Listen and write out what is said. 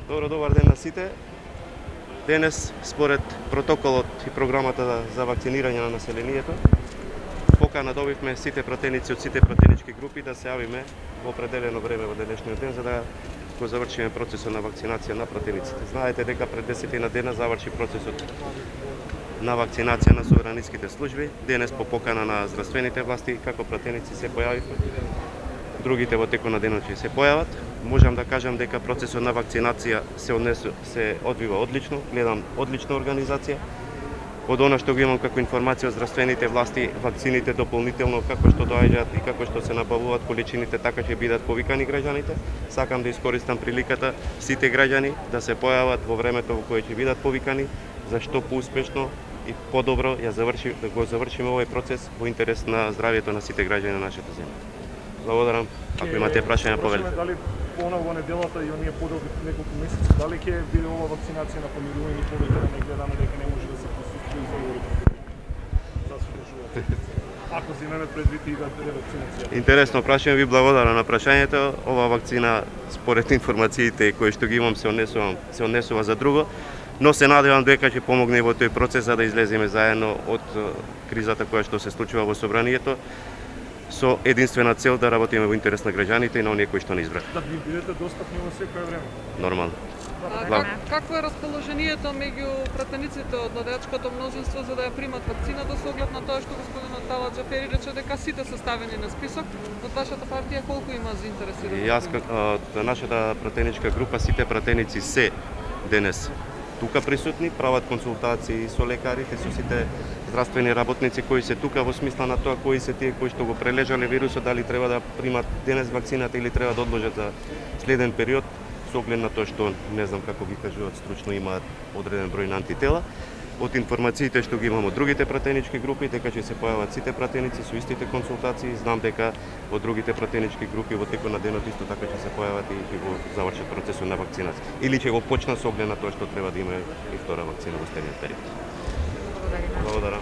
Добар ден на сите. Денес, според протоколот и програмата за вакцинирање на населението, покана добивме сите пратеници од сите пратенички групи да се јавиме во определено време во денешниот ден за да го завршиме процесот на вакцинација на пратениците. Знаете дека пред 10 дена заврши процесот на вакцинација на собраниските служби. Денес по покана на здравствените власти како пратеници се појавивме. Другите во текот на денот ќе се појават. Можам да кажам дека процесот на вакцинација се одвива одлично, гледам одлична организација. Од она што го имам како информација од здравствените власти, вакцините дополнително како што доаѓаат и како што се набавуваат количините, така ќе бидат повикани граѓаните. Сакам да искористам приликата сите граѓани да се појават во времето во кое ќе бидат повикани, за што поуспешно и подобро да го завршиме овој процес во интерес на здравјето на сите граѓани на нашата земја. Благодарам. Ако имате прашања, повелите. Дали поново во неделата и оние подолги неколку месеци, дали ќе биде ова вакцинација на помирување повеќе да не гледаме дека не може да се присуствува изговори за содржување? Ако земеме предвид и да ревакцинација. Интересно прашање, ви благодарам на прашањето. Ова вакцина според информациите кои што ги имам се однесува за друго, но се надевам дека ќе помогне во тој процес за да излеземе заедно од кризата која што се случува во собранието, со единствена цел да работиме во интерес на граѓаните и на оние кои што не избрат. Да ви бидете достапни во секое време. Нормално. Какво е расположението меѓу пратениците од младечкото мнозинство за да ја примат вакцината со оглед на тоа што господинот Талат Џафери рече дека сите се ставени на список? Од вашата партија колку има заинтересирани? Јас од нашата пратеничка група сите пратеници се денес тука присутни, прават консултации со лекарите, со сите здравствени работници кои се тука во смисла на тоа кои се тие кои што го прележале вирусот, дали треба да примат денес вакцината или треба да одложат за следен период, со оглед на тоа што не знам како ги кажуваат стручно имаат одреден број на антитела. Од информациите што ги имам од другите пратенички групи, дека ќе се појават сите пратеници со истите консултации, знам дека од другите пратенички групи во текот на денот исто така ќе се појават и ќе го завршат процесот на вакцинација. Или ќе го почнат со оглед на тоа што треба да има и втора вакцина во следниот период. Благодарам.